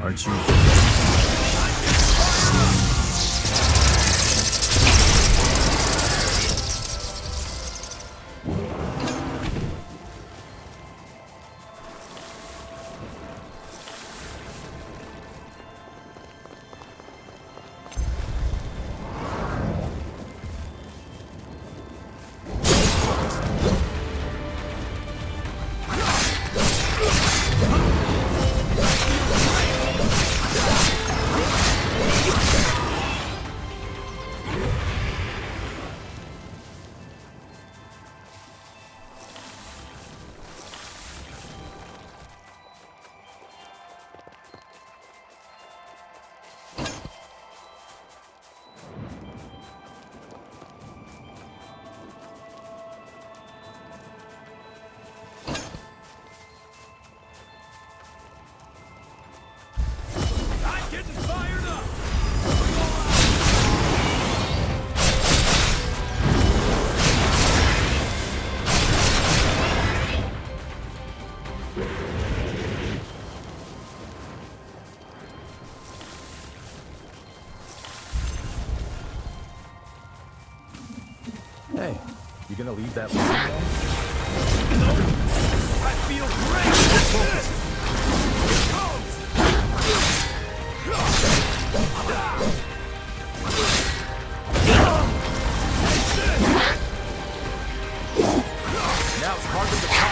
Aren't you forgetting? Hey, you gonna leave that line there? No! I feel great! Focus! Now it's hardly the time.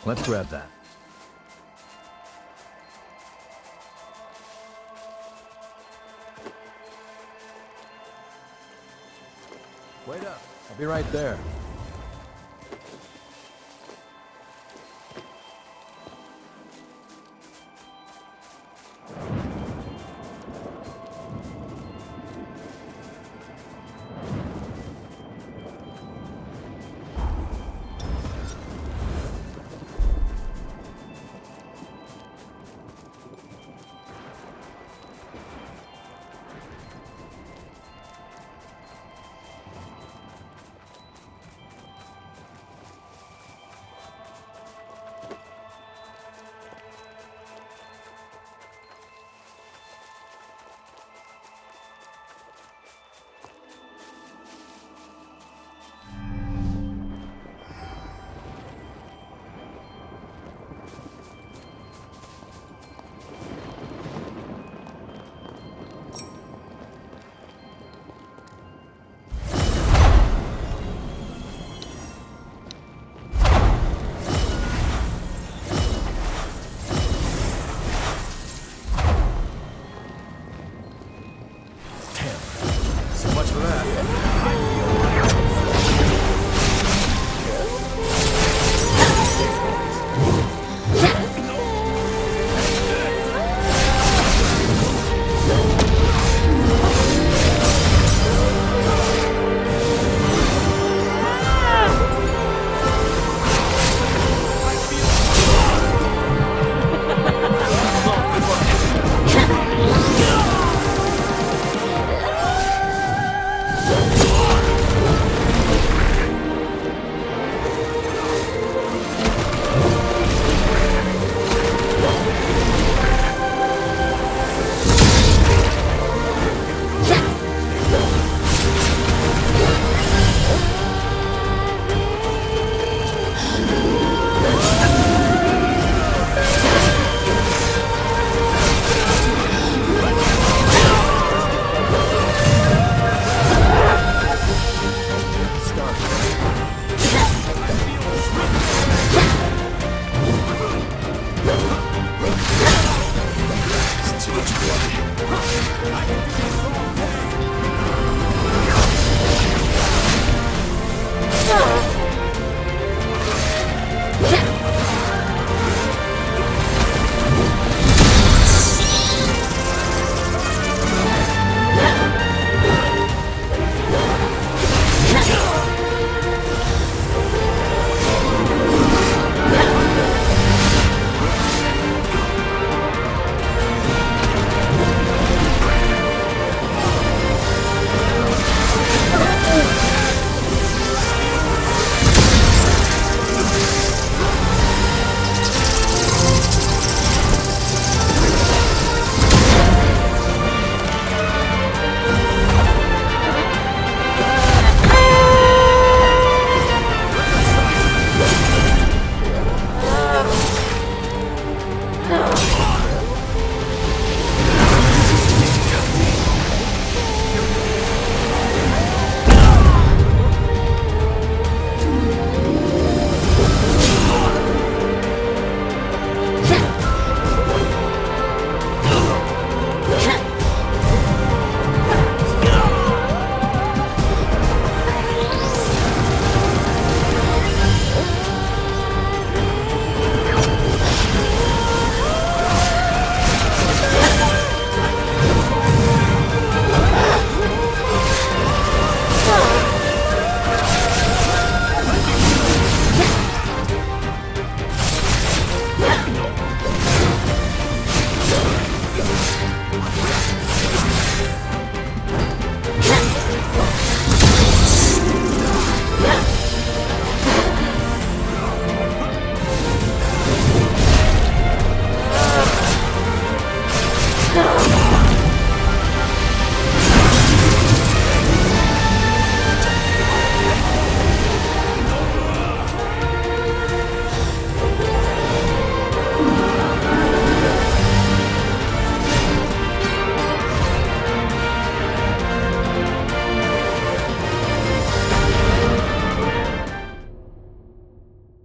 Let's grab that. Wait up. I'll be right there.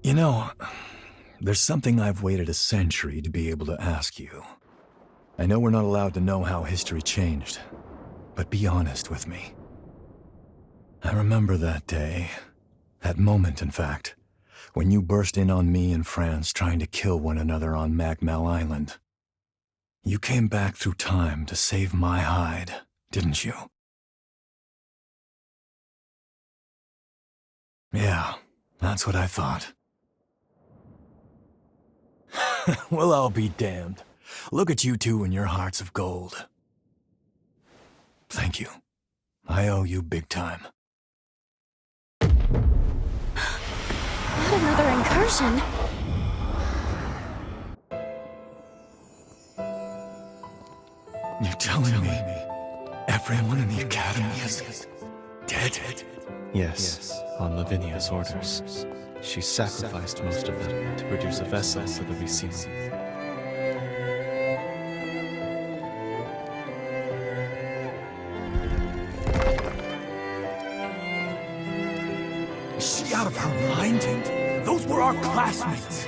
You know, there's something I've waited a century to be able to ask you. I know we're not allowed to know how history changed, but be honest with me. I remember that day, that moment, in fact, when you burst in on me and France trying to kill one another on Magmel Island. You came back through time to save my hide, didn't you? Yeah, that's what I thought. Well, I'll be damned. Look at you two and your hearts of gold. Thank you. I owe you big time. Not another incursion. You're telling me everyone in the Academy is dead? Yes, on Lavinia's orders. She sacrificed most of them to produce a vessel for the resealing. Is she out of her mind? Those were our classmates.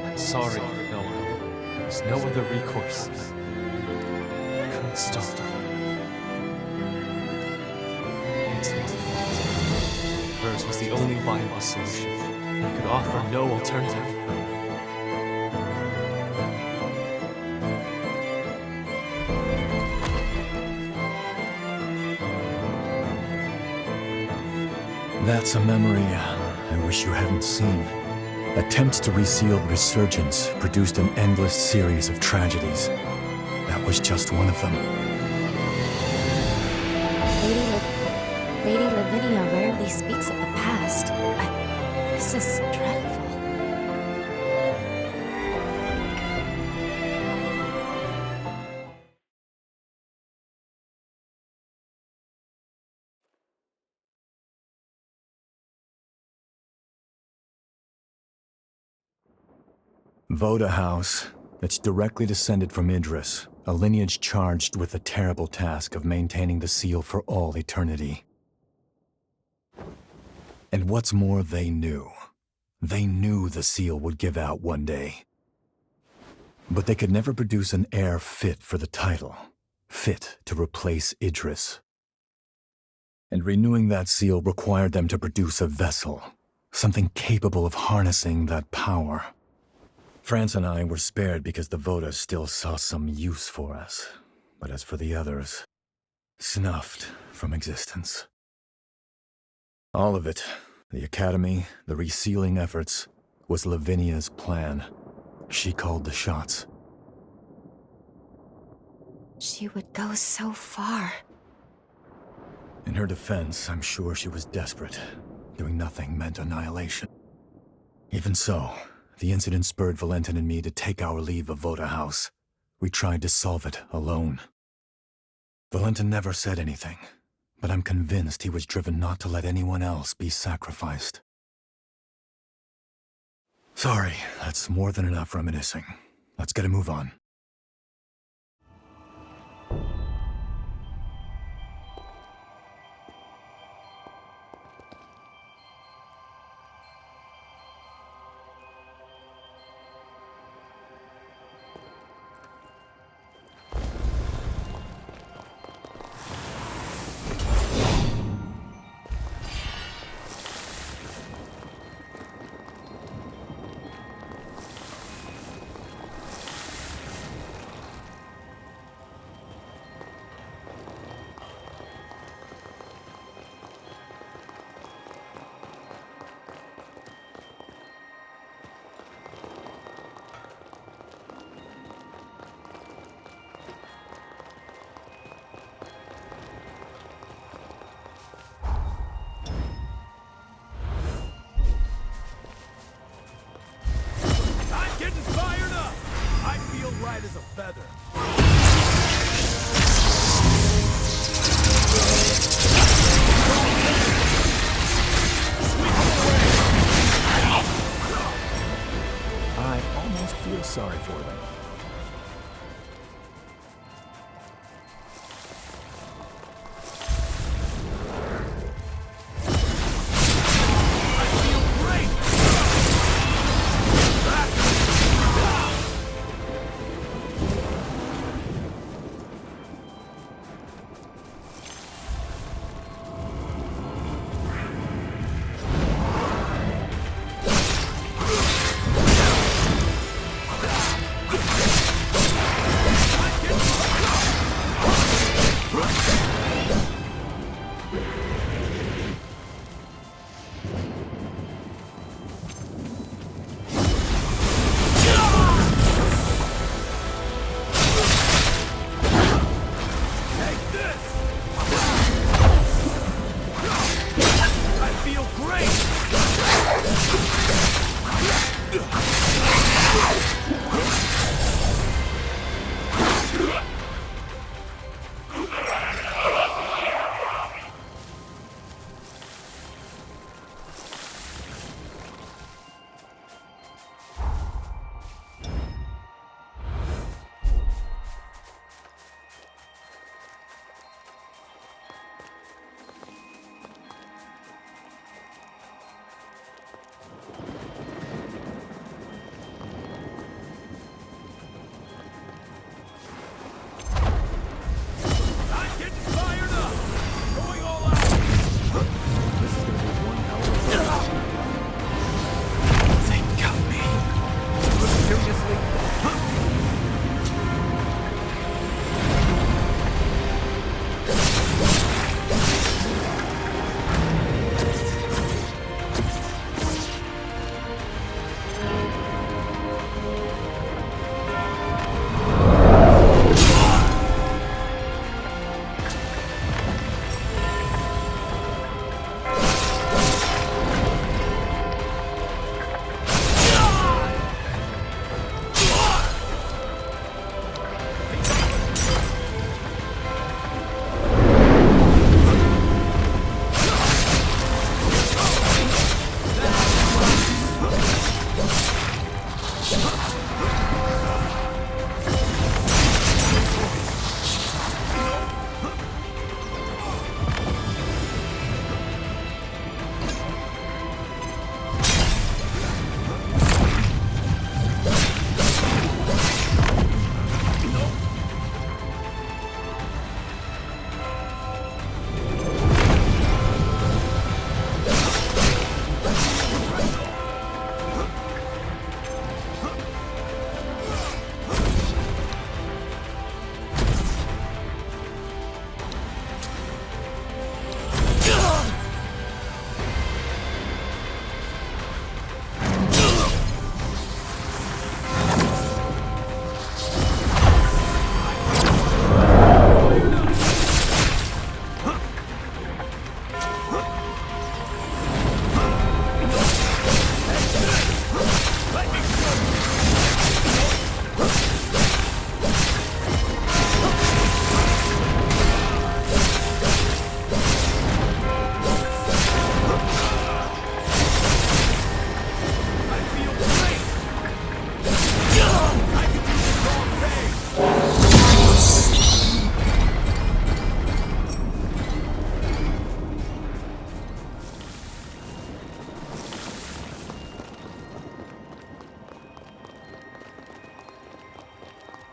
I'm sorry, Noah. There's no other recourse. I couldn't stop her. It's my fault. Hers was the only viable solution. I could offer no alternative. That's a memory I wish you hadn't seen. Attempts to reseal the Resurgence produced an endless series of tragedies. That was just one of them. Lady Lavinia rarely speaks of the past. This is dreadful. Voda House. It's directly descended from Idris, a lineage charged with the terrible task of maintaining the seal for all eternity. And what's more, they knew. They knew the seal would give out one day. But they could never produce an heir fit for the title, fit to replace Idris. And renewing that seal required them to produce a vessel, something capable of harnessing that power. France and I were spared because the Voda still saw some use for us. But as for the others, snuffed from existence. All of it, the Academy, the resealing efforts, was Lavinia's plan. She called the shots. She would go so far. In her defense, I'm sure she was desperate. Doing nothing meant annihilation. Even so, the incident spurred Valentin and me to take our leave of Voda House. We tried to solve it alone. Valentin never said anything, but I'm convinced he was driven not to let anyone else be sacrificed. Sorry, that's more than enough reminiscing. Let's get a move on. light as a feather. I almost feel sorry for them. I feel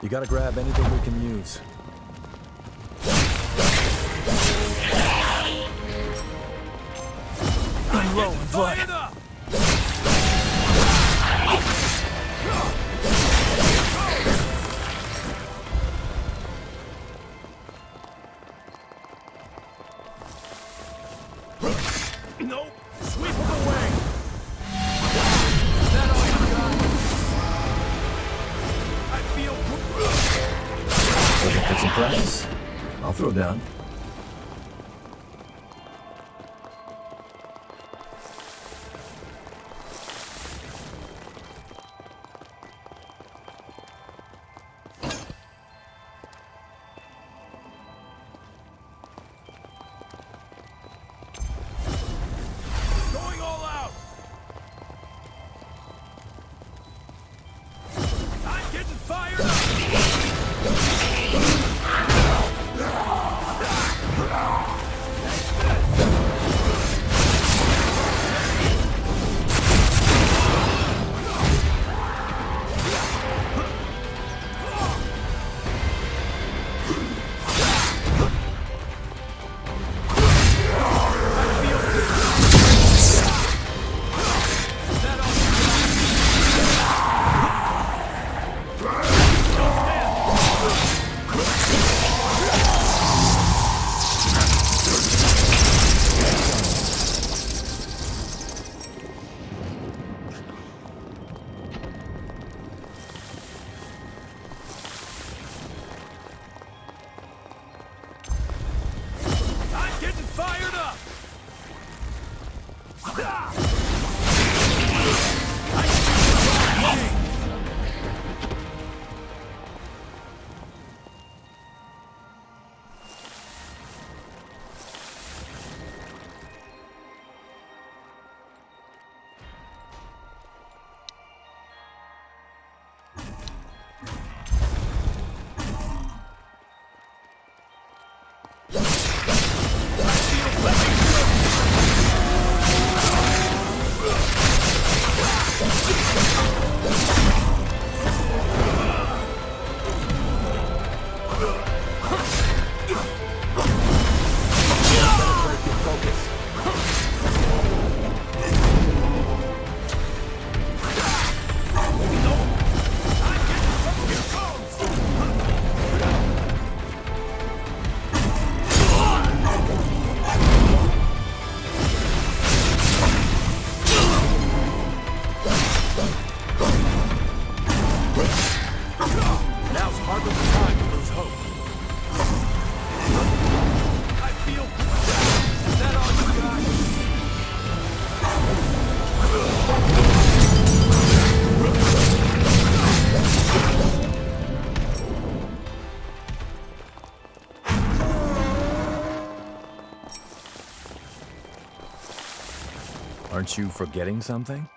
You gotta grab anything we can use. I'm low on blood. Nope. Sweep him away. Is that all you got? I feel. Looking for some practice? I'll throw down. Going all out. I'm getting fired up. I'm getting fired up. Now's hardly the time to lose hope. I feel. Is that all you got? Aren't you forgetting something?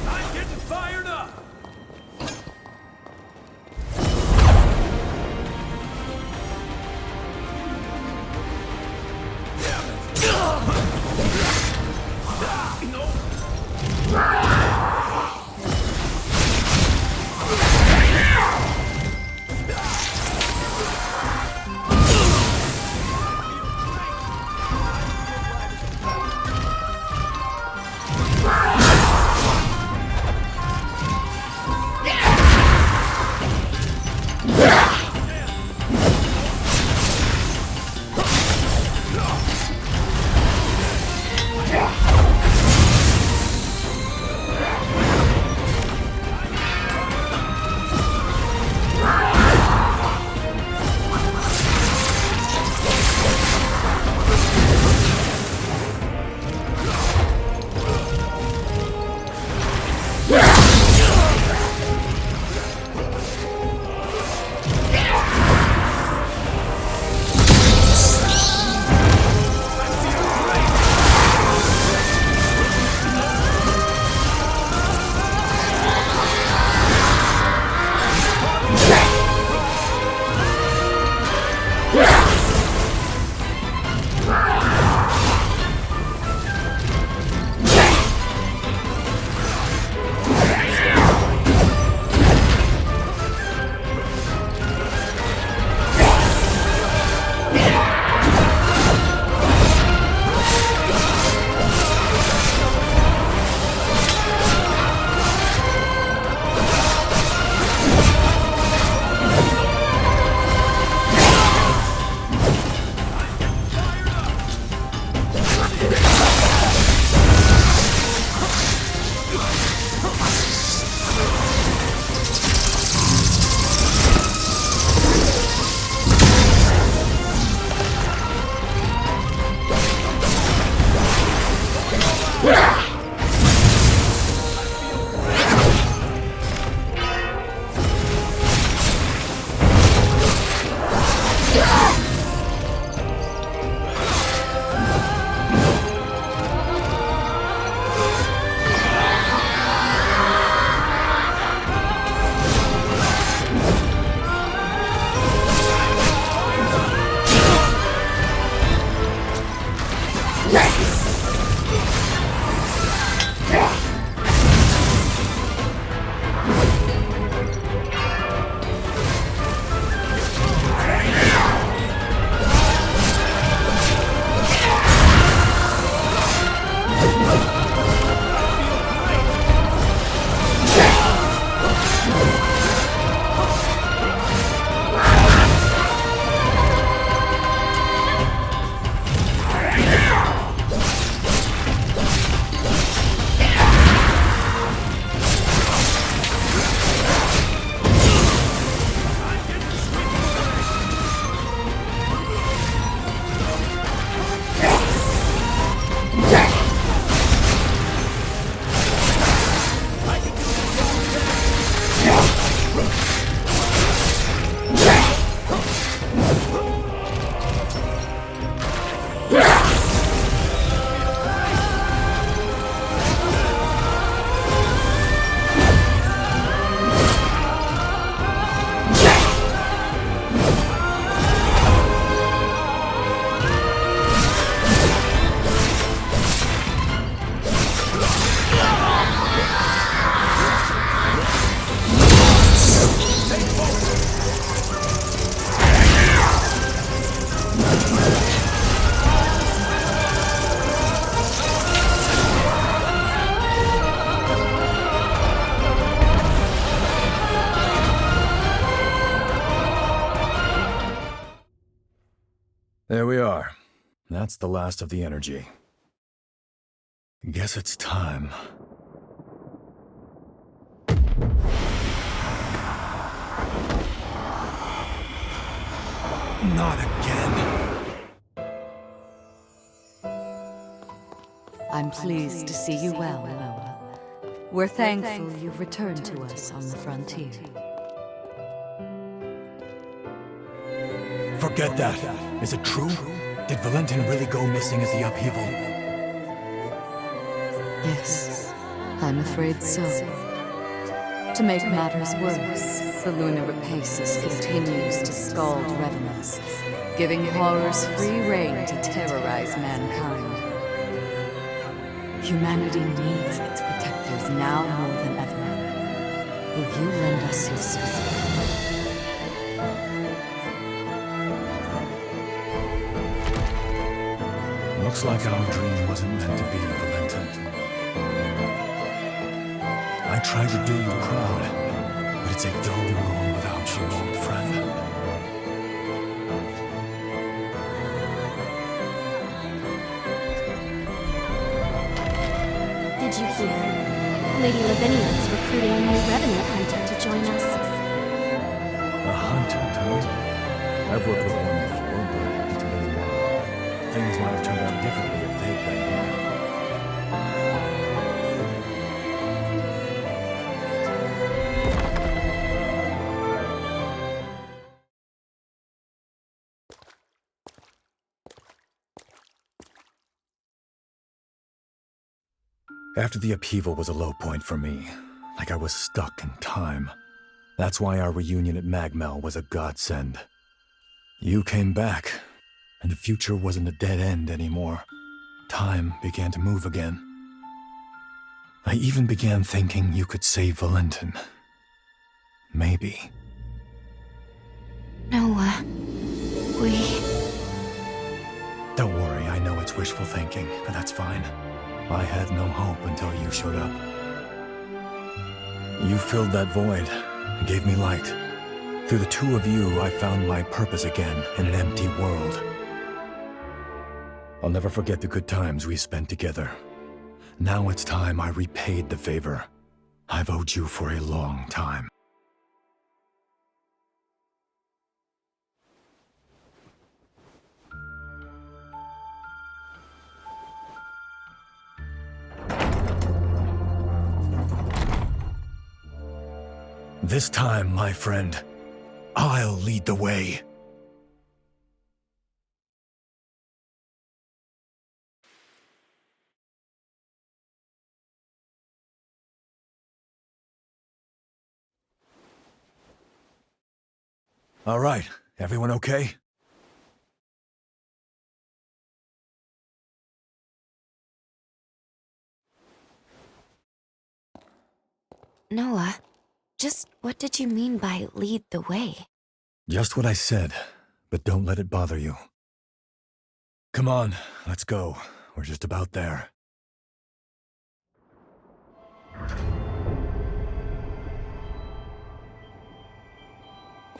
I'm getting fired up. That's the last of the energy. Guess it's time. Not again. I'm pleased to see you well, Noah. We're thankful you've returned to us on the frontier. Forget that. Is it true? Did Valentin really go missing at the upheaval? Yes, I'm afraid so. To make matters worse, the lunar Rapacis continues to scald revenants, giving horrors free rein to terrorize mankind. Humanity needs its protectors now more than ever. Will you lend us your support? Looks like our dream wasn't meant to be, Valentin. I tried to do you proud, but it's a dull world without you, old friend. Did you hear? Lady Lavinia is recruiting a new revenant hunter to join us. A hunter, too? I've worked with one before, but it's been a while. Things might have turned out differently if they'd been here. After the upheaval was a low point for me, like I was stuck in time. That's why our reunion at Magmel was a godsend. You came back, and the future wasn't a dead end anymore. Time began to move again. I even began thinking you could save Valentin. Maybe. Noah, Don't worry, I know it's wishful thinking, but that's fine. I had no hope until you showed up. You filled that void and gave me light. Through the two of you, I found my purpose again in an empty world. I'll never forget the good times we spent together. Now it's time I repaid the favor I've owed you for a long time. This time, my friend, I'll lead the way. All right, everyone okay? Noah, just what did you mean by lead the way? Just what I said, but don't let it bother you. Come on, let's go. We're just about there.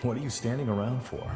What are you standing around for?